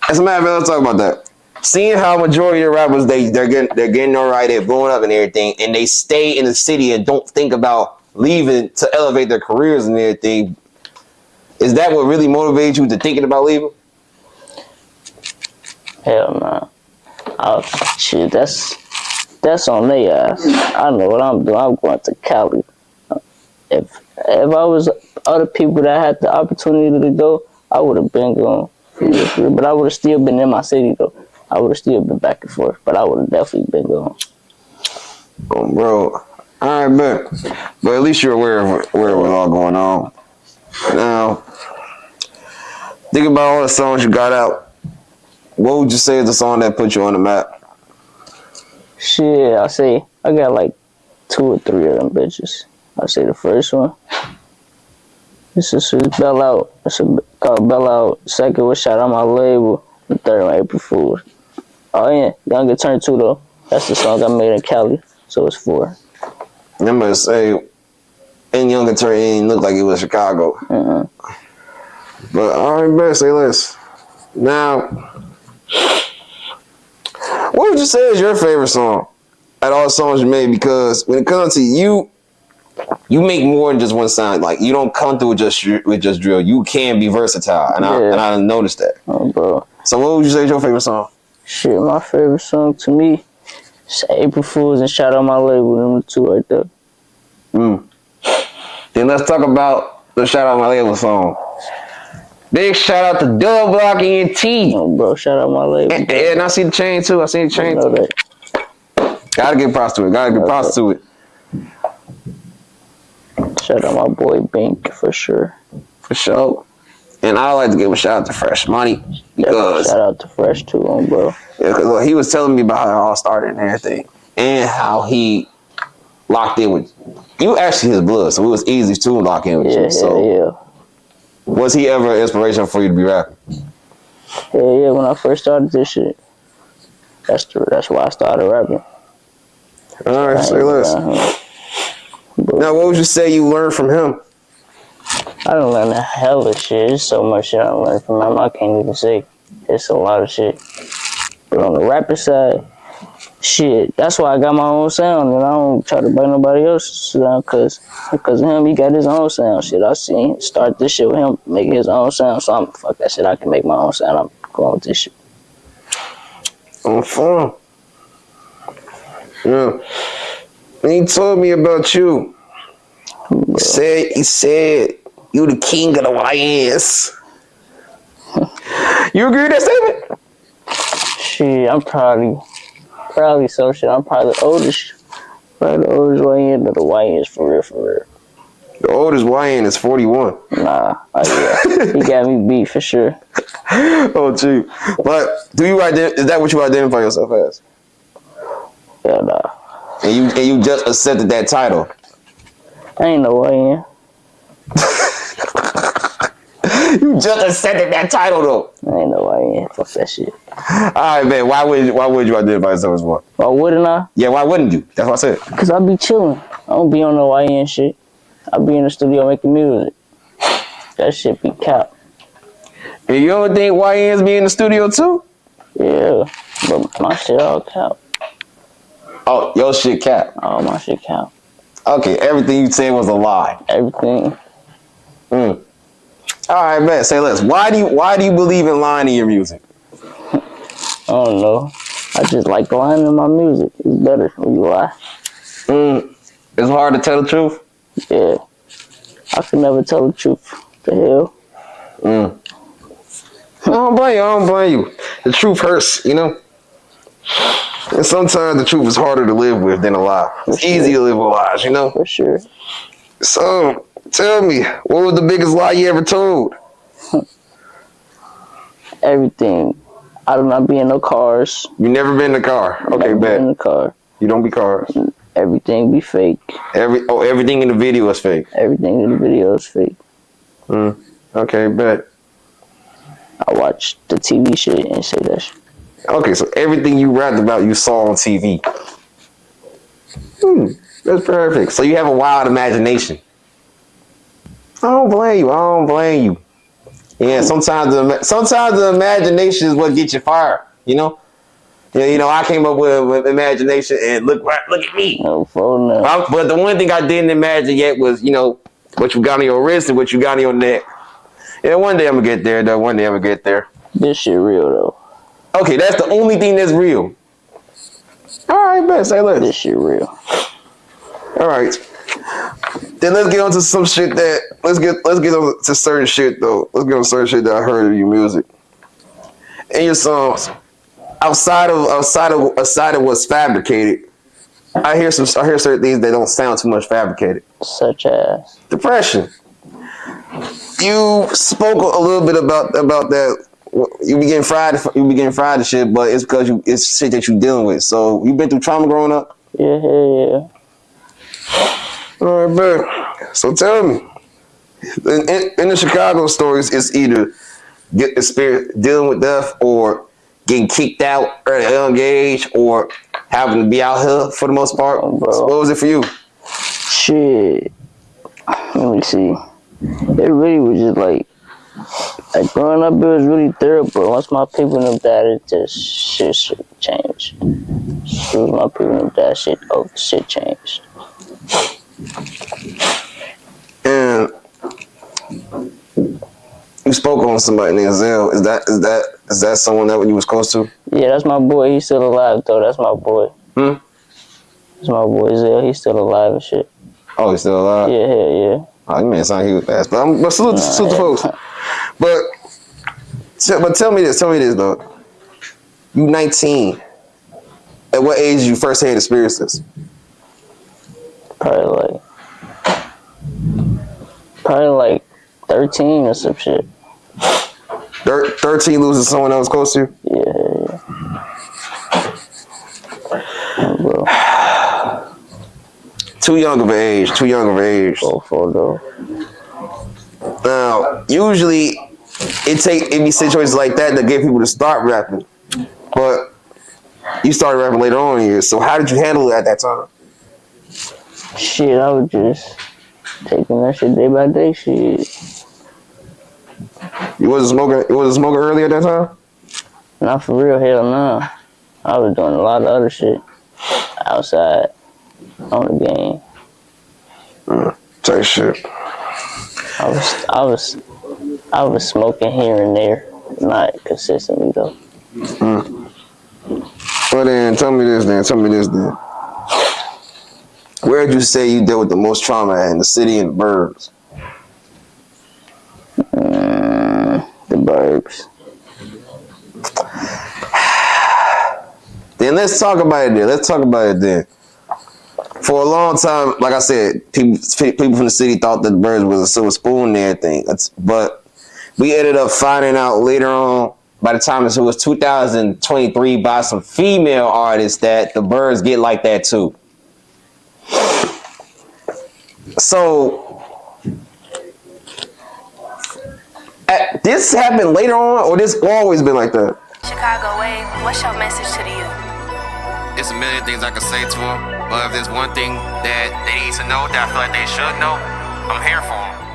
As a matter of fact, let's talk about that. Seeing how majority of rappers they're getting all right, they're blowing up and everything, and they stay in the city and don't think about leaving to elevate their careers and everything. Is that what really motivates you to thinking about leaving? Hell no. Shit, that's on their ass. I know what I'm doing. I'm going to Cali. If I was other people that had the opportunity to go, I would have been going. But I would have still been in my city though. I would have still been back and forth, but I would have definitely been going. Oh, bro. All right, but at least you're aware of what's all going on. Now, think about all the songs you got out. What would you say is the song that put you on the map? Shit, I say I got like 2 or 3 of them bitches. I say the first one. This is Bell Out. It's called Bell Out. Second was Shout Out My Label. The third one, April Fool's. Oh yeah, Younger Turn 2 though. That's the song I made in Cali. So it's 4. I'm gonna say, in Younger Turn, it didn't look like it was Chicago. But all right, best say less. Now, what would you say is your favorite song out of all the songs you made? Because when it comes to you make more than just one sound. Like you don't come through with just drill. You can be versatile, and I noticed that. Oh, bro. So what would you say is your favorite song? Shit, my favorite song to me is April Fool's and Shout Out My Label. Them the 2 right there. Then let's talk about the Shout Out My Label song. Big shout out to Dub Block ENT. Oh, bro, Shout Out My Label. And I see the chain too. I see the chain too. That. Gotta give props to it. Shout out my boy Bink for sure. For sure. And I like to give a shout out to Fresh Money. Because shout out to Fresh too, bro. Yeah, because he was telling me about how it all started and everything. And how he locked in with you. Actually his blood, so it was easy to lock in with you. So was he ever an inspiration for you to be rapping? Yeah, when I first started this shit. That's why I started rapping. Alright, say less. Now, what would you say you learned from him? I done learned a hell of shit. There's so much shit I learned from him. I can't even say. It's a lot of shit. But on the rapper side, shit, that's why I got my own sound. And I don't try to bite nobody else's sound because of him, he got his own sound. Shit, I seen him start this shit with him, making his own sound. So I'm fuck that shit. I can make my own sound. I'm going with this shit. On fun. Yeah. And he told me about you. He said you the king of the YNs. You agree with that statement? Shit, I'm probably so shit. I'm probably the oldest. Probably the oldest YN of the YNs for real. The oldest YN is 41. Nah, yeah. He got me beat for sure. Oh, gee. But is that what you identify yourself as? Yeah, nah. And you just accepted that title. I ain't no YN. You just accepted that title though. I ain't no YN. Fuck that shit. Alright, man. Why would you identify yourself as one? Why wouldn't I? Yeah, why wouldn't you? That's what I said. Cause I be chilling. I don't be on no YN shit. I be in the studio making music. That shit be cap. And you don't think YNs be in the studio too? Yeah, but my shit all cap. Oh, your shit cap. Oh, my shit cap. Okay, everything you said was a lie. Everything. All right, man. Say less. Why do you believe in lying in your music? I don't know. I just like lying in my music. It's better when you lie. It's hard to tell the truth. Yeah. I can never tell the truth. The hell. I don't blame you. The truth hurts, you know? And sometimes the truth is harder to live with than a lie. It's easy to live with lies, you know? For sure. So, tell me, what was the biggest lie you ever told? Everything. I do not be in no cars. You never been in a car? Okay, bet. In the car. You don't be cars. Everything be fake. Everything in the video is fake. Everything in the video is fake. Okay, bet. I watch the TV shit and say that shit. Okay, so everything you rapped about you saw on TV. That's perfect. So you have a wild imagination. I don't blame you. Yeah, sometimes the imagination is what gets you fired. You know. Yeah, I came up with imagination, and look at me. No, for no. But the one thing I didn't imagine yet was, what you got on your wrist and what you got on your neck. Yeah, one day I'm gonna get there, though. One day I'm gonna get there. This shit real, though. Okay, that's the only thing that's real. All right, bet. Say less. This shit real. All right. Then let's get on to some shit that let's get on to certain shit though. Let's get on certain shit that I heard of your music and your songs. Outside of what's fabricated, I hear certain things that don't sound too much fabricated. Such as Depression. You spoke a little bit about that. You be getting fried and shit, but it's because it's shit that you're dealing with. So you been through trauma growing up? yeah. All right, man. So tell me, in the Chicago stories, it's either dealing with death or getting kicked out at a young age or having to be out here for the most part. Oh, bro. So what was it for you? Shit. Let me see. It really was just like growing up, it was really thorough, but once my people knew that, it just shit changed. As soon as my people knew that shit changed. And you spoke on somebody named Zell. Is that someone that you was close to? Yeah, that's my boy. He's still alive though. That's my boy. That's my boy Zell. He's still alive and shit. Oh, he's still alive? Yeah. Oh, you man sound like he was fast. But salute the folks. But tell me this though. You 19. At what age did you first had experiences? Probably like 13 or some shit. 13 losing someone that was close to you? Yeah. Bro. Too young of age. For though. Now, usually it be situations like that get people to start rapping. But you started rapping later on in years. So how did you handle it at that time? Shit, I was just taking that shit day by day. Shit. You wasn't smoking early at that time? Not for real, hell no. I was doing a lot of other shit outside on the game. Type shit. I was smoking here and there, not consistently though. Well then, tell me this then. Where did you say you dealt with the most trauma at, in the city and the burbs? The burbs. Then let's talk about it then. For a long time, like I said, people from the city thought that the burbs was a silver spoon and everything. But we ended up finding out later on, by the time it was 2023, by some female artists, that the birds get like that too. So, this happened later on, or this always been like that? Chicago Wave, what's your message to the youth? It's a million things I could say to them, but if there's one thing that they need to know that I feel like they should know, I'm here for them.